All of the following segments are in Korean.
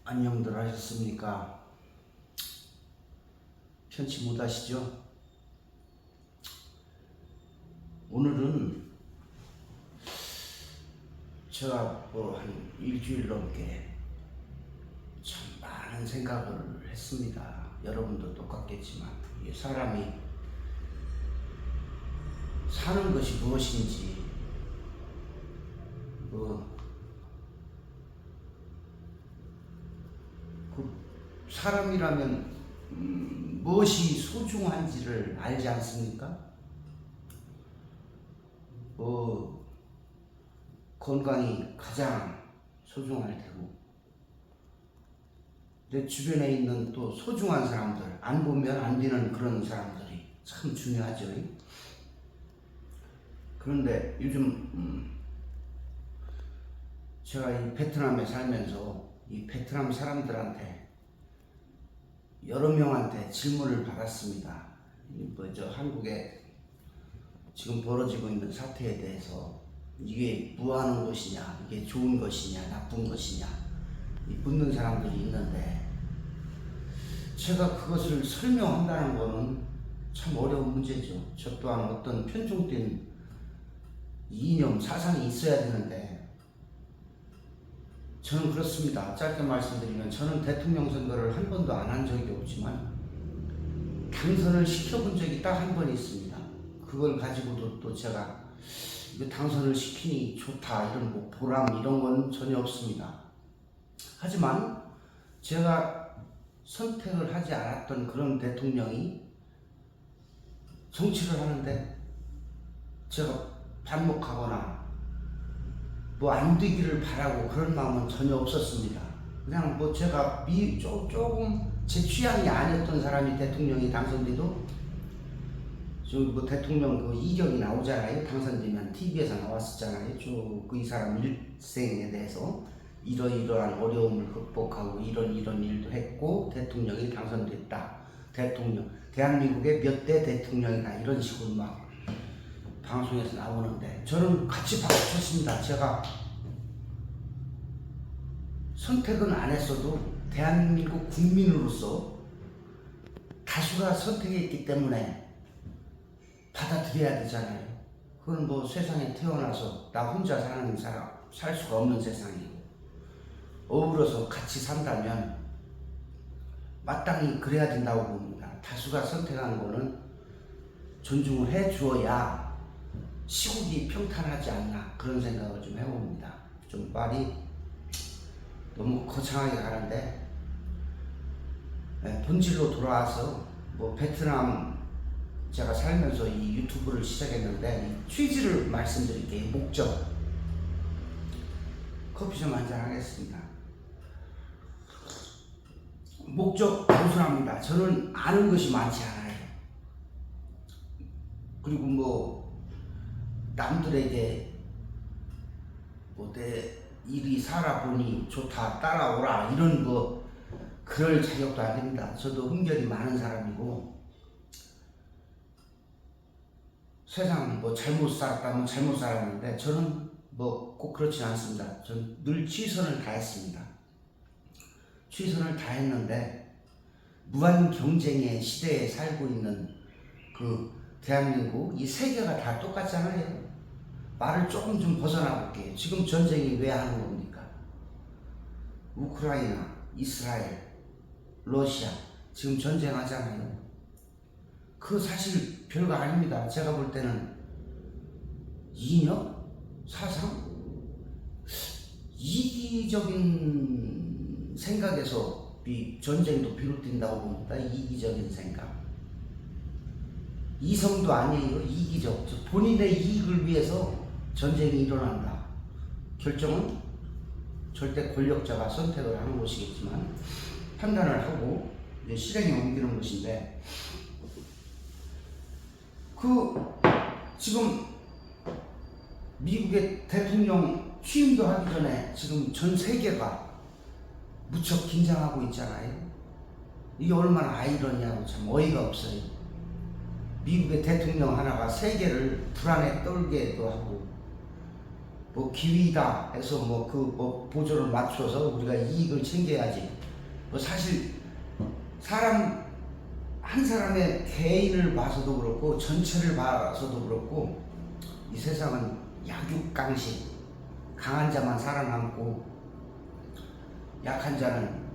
안녕들 하셨습니까? 편치 못하시죠? 오늘은 제가 한 일주일 넘게 참 많은 생각을 했습니다. 여러분도 똑같겠지만 사람이 사는 것이 무엇인지 사람이라면 무엇이 소중한지를 알지 않습니까? 건강이 가장 소중할 테고, 내 주변에 있는 또 소중한 사람들, 안 보면 안 되는 그런 사람들이 참 중요하죠. 그런데 요즘 제가 이 베트남에 살면서 이 베트남 사람들한테 여러 명한테 질문을 받았습니다. 한국에 지금 벌어지고 있는 사태에 대해서 이게 무하는 것이냐, 이게 좋은 것이냐, 나쁜 것이냐 묻는 사람들이 있는데, 제가 그것을 설명한다는 것은 참 어려운 문제죠. 저 또한 어떤 편중된 이념, 사상이 있어야 되는데, 저는 그렇습니다. 짧게 말씀드리면 저는 대통령 선거를 한 번도 안 한 적이 없지만 당선을 시켜본 적이 딱 한 번 있습니다. 그걸 가지고도 또 제가 이거 당선을 시키니 좋다 이런 보람 이런 건 전혀 없습니다. 하지만 제가 선택을 하지 않았던 그런 대통령이 정치를 하는데 제가 반목하거나 안 되기를 바라고 그런 마음은 전혀 없었습니다. 그냥 제가 조금 제 취향이 아니었던 사람이 대통령이 당선돼도 대통령 이력이 나오잖아요. 당선되면 TV에서 나왔었잖아요. 이 사람 일생에 대해서 이러이러한 어려움을 극복하고 이런 일도 했고 대통령이 당선됐다. 대한민국의 몇 대 대통령이다. 이런 식으로 막 방송에서 나오는데 저는 같이 박수쳤습니다. 제가 선택은 안 했어도 대한민국 국민으로서 다수가 선택했기 때문에 받아들여야 되잖아요. 그건 세상에 태어나서 나 혼자 사는 사람 살 수가 없는 세상이고, 어우러서 같이 산다면 마땅히 그래야 된다고 봅니다. 다수가 선택한 거는 존중을 해 주어야 시국이 평탄하지 않나 그런 생각을 좀 해봅니다. 좀 말이 너무 거창하게 가는데, 본질로 돌아와서 베트남 제가 살면서 이 유튜브를 시작했는데 이 취지를 말씀드릴게요. 목적. 커피 좀 한잔 하겠습니다. 목적 단순합니다. 저는 아는 것이 많지 않아요. 그리고 남들에게 내 일이 살아보니 좋다 따라오라 이런 그럴 자격도 안 됩니다. 저도 흠결이 많은 사람이고, 세상 잘못 살았다면 잘못 살았는데 저는 꼭 그렇지 않습니다. 전 늘 최선을 다했습니다. 최선을 다했는데 무한 경쟁의 시대에 살고 있는 대한민국 이 세계가 다 똑같잖아요. 말을 조금 좀 벗어나 볼게요. 지금 전쟁이 왜 하는 겁니까? 우크라이나, 이스라엘, 러시아 지금 전쟁하잖아요. 그거 사실 별거 아닙니다. 제가 볼 때는 이념? 사상? 이기적인 생각에서 이 전쟁도 비롯된다고 봅니다. 이기적인 생각. 이성도 아니에요. 이기적. 본인의 이익을 위해서 전쟁이 일어난다. 결정은 절대 권력자가 선택을 하는 것이겠지만 판단을 하고 실행에 옮기는 것인데, 지금 미국의 대통령 취임도 하기 전에 지금 전 세계가 무척 긴장하고 있잖아요. 이게 얼마나 아이러니하고 참 어이가 없어요. 미국의 대통령 하나가 세계를 불안에 떨게도 하고 뭐 기위다 해서 뭐 그 뭐 보조를 맞춰서 우리가 이익을 챙겨야지. 뭐 사실 사람 한 사람의 개인을 봐서도 그렇고 전체를 봐서도 그렇고 이 세상은 약육강식, 강한 자만 살아남고 약한 자는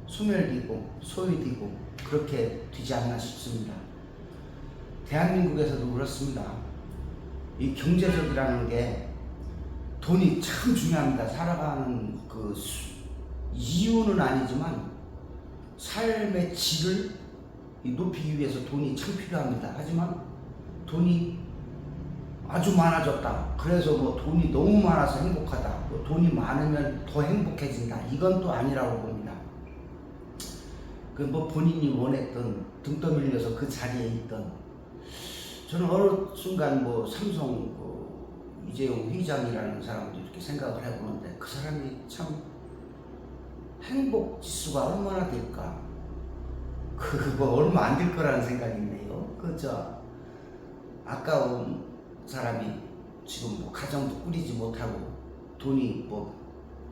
소멸되고 소외되고 그렇게 되지 않나 싶습니다. 대한민국에서도 그렇습니다. 이 경제적이라는 게 돈이 참 중요합니다. 살아가는 그 이유는 아니지만 삶의 질을 높이기 위해서 돈이 참 필요합니다. 하지만 돈이 아주 많아졌다. 그래서 뭐 돈이 너무 많아서 행복하다. 뭐 돈이 많으면 더 행복해진다. 이건 또 아니라고 봅니다. 그 뭐 본인이 원했던 등 떠밀려서 그 자리에 있던 저는 어느 순간 뭐 삼성 이재용 회장이라는 사람도 이렇게 생각을 해보는데 그 사람이 참 행복 지수가 얼마나 될까? 그거 얼마 안 될 거라는 생각이 있네요. 그저 아까운 사람이 지금 뭐 가정도 꾸리지 못하고 돈이 뭐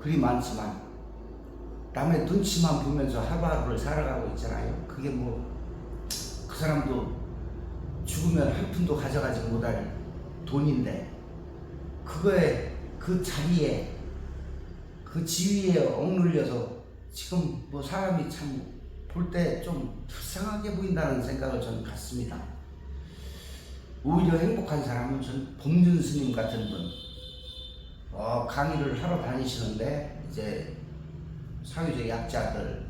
그리 많지만 남의 눈치만 보면서 하루하루를 살아가고 있잖아요. 그게 뭐 그 사람도 죽으면 한 푼도 가져가지 못할 돈인데 그거에 그 자리에 그 지위에 억눌려서 지금 뭐 사람이 참 볼 때 좀 불쌍하게 보인다는 생각을 저는 갖습니다. 오히려 행복한 사람은 전 봉준 스님 같은 분 강의를 하러 다니시는데 이제 사회적 약자들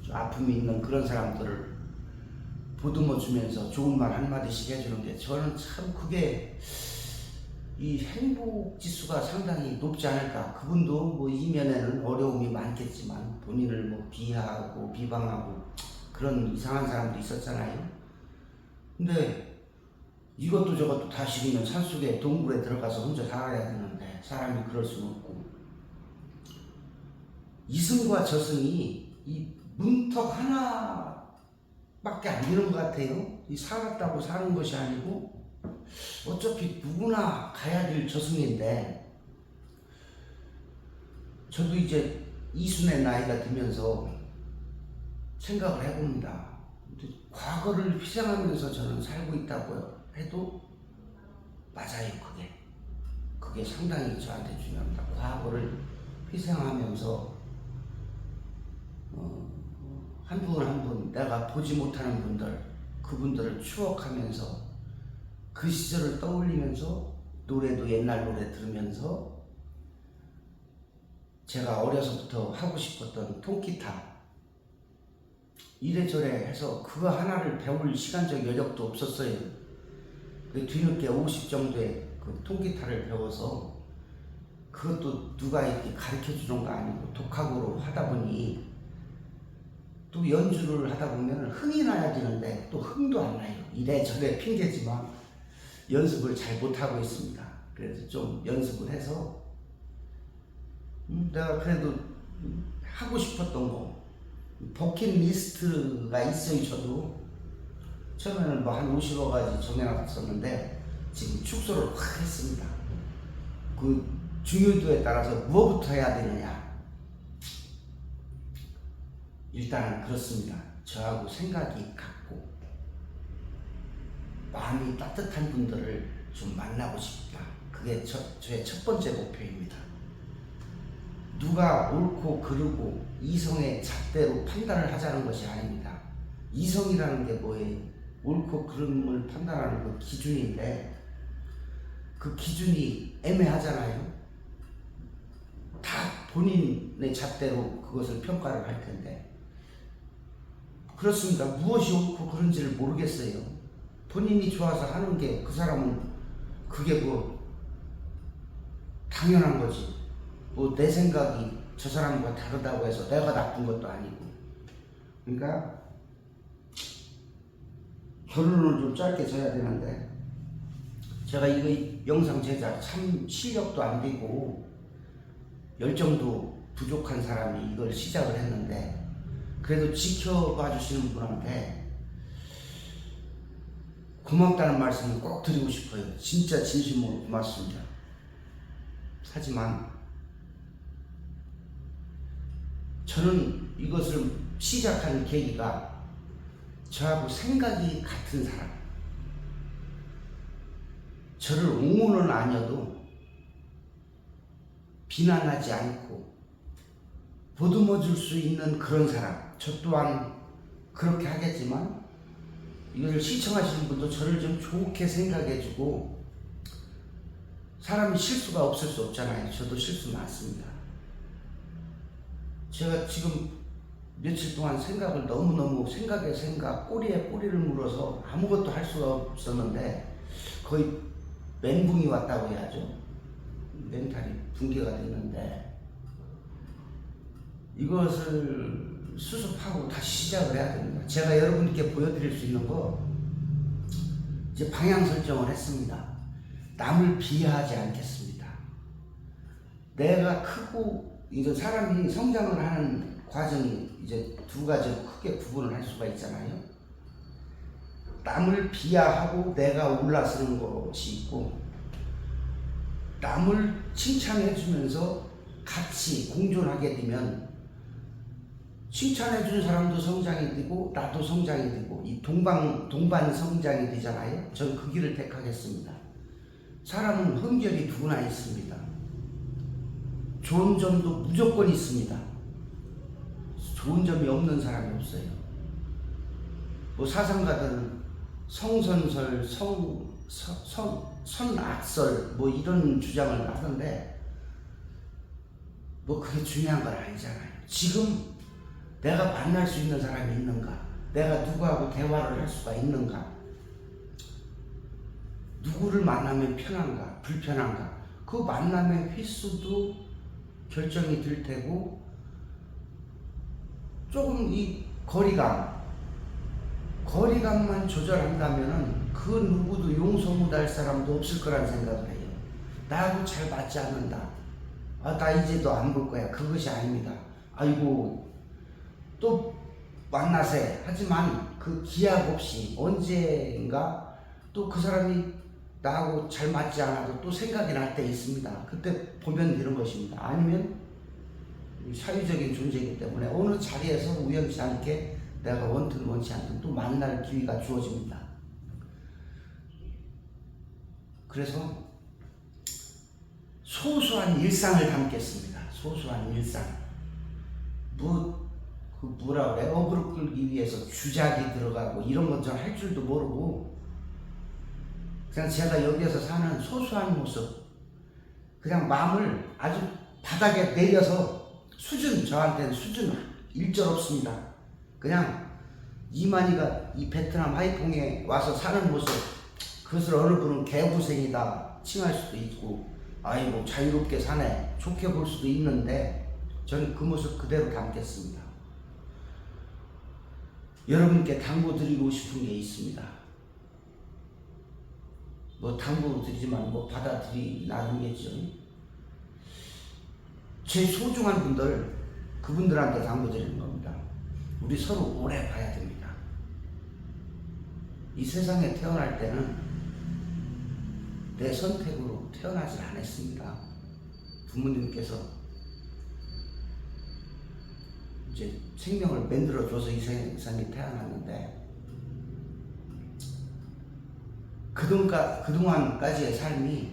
좀 아픔이 있는 그런 사람들을 보듬어 주면서 좋은 말 한마디씩 해주는 게 저는 참 그게 이 행복 지수가 상당히 높지 않을까. 그분도 뭐 이면에는 어려움이 많겠지만 본인을 뭐 비하하고 비방하고 그런 이상한 사람도 있었잖아요. 근데 이것도 저것도 다 싫으면 산속에 동굴에 들어가서 혼자 살아야 되는데 사람이 그럴 수는 없고 이승과 저승이 이 문턱 하나밖에 안 되는 것 같아요. 이 살았다고 사는 것이 아니고 어차피 누구나 가야 될 저승인데 저도 이제 이순의 나이가 들면서 생각을 해봅니다. 과거를 희생하면서 저는 살고 있다고 해도 맞아요. 그게 상당히 저한테 중요합니다. 과거를 희생하면서 한 분 한 분 내가 보지 못하는 분들 그분들을 추억하면서 그 시절을 떠올리면서 노래도 옛날 노래 들으면서 제가 어려서부터 하고 싶었던 통기타 이래저래 해서 그거 하나를 배울 시간적 여력도 없었어요. 그 뒤늦게 50 정도의 그 통기타를 배워서 그것도 누가 이렇게 가르쳐 주는 거 아니고 독학으로 하다 보니 또 연주를 하다 보면 흥이 나야 되는데 또 흥도 안 나요. 이래저래 핑계지만 연습을 잘 못하고 있습니다. 그래서 좀 연습을 해서 내가 그래도 하고 싶었던 거 버킷리스트가 있어요. 저도 처음에는 뭐 한 50여 가지 정해놨었는데 지금 축소를 확 했습니다. 그 중요도에 따라서 무엇부터 해야 되느냐 일단은 그렇습니다. 저하고 생각이 같고 마음이 따뜻한 분들을 좀 만나고 싶다. 그게 저의 첫 번째 목표입니다. 누가 옳고 그르고 이성의 잣대로 판단을 하자는 것이 아닙니다. 이성이라는 게 뭐예요? 옳고 그름을 판단하는 그 기준인데 그 기준이 애매하잖아요. 다 본인의 잣대로 그것을 평가를 할 텐데 그렇습니다. 무엇이 옳고 그른지를 모르겠어요. 본인이 좋아서 하는 게 그 사람은 그게 뭐 당연한 거지. 뭐 내 생각이 저 사람과 다르다고 해서 내가 나쁜 것도 아니고. 그러니까 결론을 좀 짧게 져야 되는데 제가 이거 영상 제작 참 실력도 안 되고 열정도 부족한 사람이 이걸 시작을 했는데 그래도 지켜봐 주시는 분한테 고맙다는 말씀을 꼭 드리고 싶어요. 진짜 진심으로 고맙습니다. 하지만 저는 이것을 시작하는 계기가 저하고 생각이 같은 사람, 저를 옹호는 아니어도 비난하지 않고 보듬어 줄 수 있는 그런 사람, 저 또한 그렇게 하겠지만 이것을 시청하시는 분도 저를 좀 좋게 생각해 주고, 사람이 실수가 없을 수 없잖아요. 저도 실수 많습니다. 제가 지금 며칠 동안 생각을 너무너무 생각에 생각, 꼬리에 꼬리를 물어서 아무것도 할 수가 없었는데 거의 멘붕이 왔다고 해야죠. 멘탈이 붕괴가 됐는데 이것을 수습하고 다시 시작을 해야 됩니다. 제가 여러분께 보여드릴 수 있는 거, 이제 방향 설정을 했습니다. 남을 비하하지 않겠습니다. 내가 크고, 이제 사람이 성장을 하는 과정이 이제 두 가지로 크게 구분을 할 수가 있잖아요. 남을 비하하고 내가 올라서는 것이 있고, 남을 칭찬해 주면서 같이 공존하게 되면 칭찬해 준 사람도 성장이 되고 나도 성장이 되고 이 동반 성장이 되잖아요. 저는 그 길을 택하겠습니다. 사람은 흠결이 누구나 있습니다. 좋은 점도 무조건 있습니다. 좋은 점이 없는 사람이 없어요. 뭐 사상가들은 성선설, 선악설 뭐 이런 주장을 하던데 뭐 그게 중요한 건 아니잖아요. 지금 내가 만날 수 있는 사람이 있는가? 내가 누구하고 대화를 할 수가 있는가? 누구를 만나면 편한가? 불편한가? 그 만남의 횟수도 결정이 될 테고, 조금 이 거리감만 조절한다면은 그 누구도 용서 못할 사람도 없을 거란 생각을 해요. 나하고 잘 맞지 않는다. 나 이제 너 안 볼 거야. 그것이 아닙니다. 아이고 또 만나세. 하지만 그 기약 없이 언젠가 또 그 사람이 나하고 잘 맞지 않아도 또 생각이 날 때 있습니다. 그때 보면 되는 것입니다. 아니면 사유적인 존재이기 때문에 어느 자리에서 우연치 않게 내가 원든 원치 않든 또 만날 기회가 주어집니다. 그래서 소소한 일상을 담겠습니다. 소소한 일상. 뭐라 그래? 어그로 끌기 위해서 주작이 들어가고 이런 건 전 할 줄도 모르고, 그냥 제가 여기에서 사는 소소한 모습, 그냥 마음을 아주 바닥에 내려서 저한테는 수준 일절 없습니다. 그냥 이만희가 이 베트남 하이퐁에 와서 사는 모습, 그것을 어느 분은 개고생이다 칭할 수도 있고, 아이고 자유롭게 사네 좋게 볼 수도 있는데, 저는 그 모습 그대로 담겠습니다. 여러분께 당부드리고 싶은 게 있습니다. 뭐 당부드리지만 뭐 받아들이라는 게죠. 제 소중한 분들, 그분들한테 당부드리는 겁니다. 우리 서로 오래 봐야 됩니다. 이 세상에 태어날 때는 내 선택으로 태어나질 않았습니다. 부모님께서 이제 생명을 만들어줘서 이 세상에 태어났는데, 그동안까지의 삶이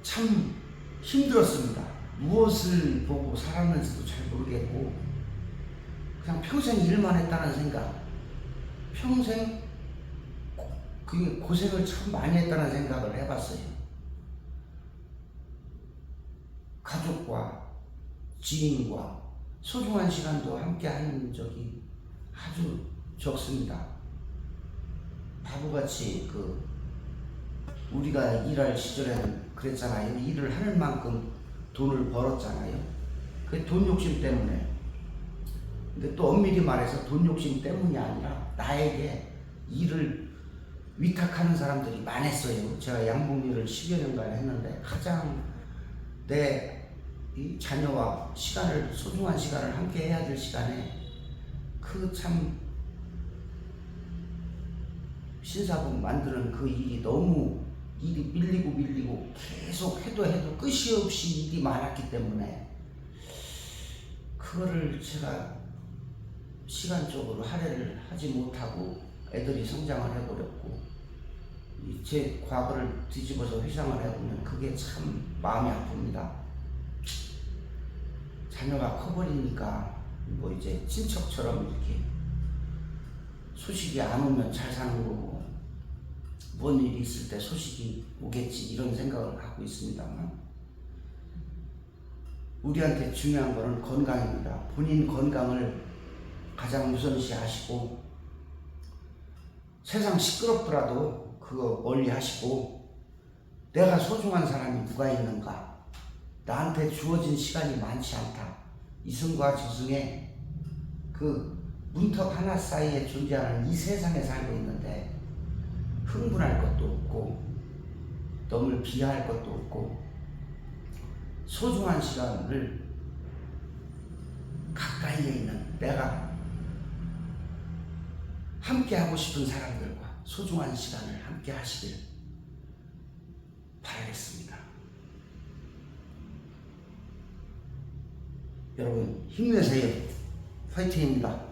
참 힘들었습니다. 무엇을 보고 살았는지도 잘 모르겠고, 그냥 평생 일만 했다는 생각, 평생 고생을 참 많이 했다는 생각을 해봤어요. 가족과 지인과 소중한 시간도 함께 한 적이 아주 적습니다. 바보같이 우리가 일할 시절에는 그랬잖아요. 일을 하는 만큼 돈을 벌었잖아요. 그 돈 욕심 때문에. 근데 또 엄밀히 말해서 돈 욕심 때문이 아니라 나에게 일을 위탁하는 사람들이 많았어요. 제가 양봉일을 10여 년간 했는데 가장 내 이 자녀와 소중한 시간을 함께 해야 될 시간에 참 신사복 만드는 그 일이 너무 일이 밀리고 계속 해도 끝이 없이 일이 많았기 때문에 그거를 제가 시간적으로 할애를 하지 못하고 애들이 성장을 해버렸고 제 과거를 뒤집어서 회상을 해보면 그게 참 마음이 아픕니다. 자녀가 커버리니까 뭐 이제 친척처럼 이렇게 소식이 안 오면 잘 사는 거고 뭔 일이 있을 때 소식이 오겠지 이런 생각을 갖고 있습니다만 우리한테 중요한 거는 건강입니다. 본인 건강을 가장 우선시 하시고 세상 시끄럽더라도 그거 멀리 하시고 내가 소중한 사람이 누가 있는가 나한테 주어진 시간이 많지 않다. 이승과 저승의 그 문턱 하나 사이에 존재하는 이 세상에 살고 있는데 흥분할 것도 없고 너무 비하할 것도 없고 소중한 시간을 가까이에 있는 내가 함께 하고 싶은 사람들과 소중한 시간을 함께 하시길 바라겠습니다. 여러분 힘내세요. 화이팅입니다.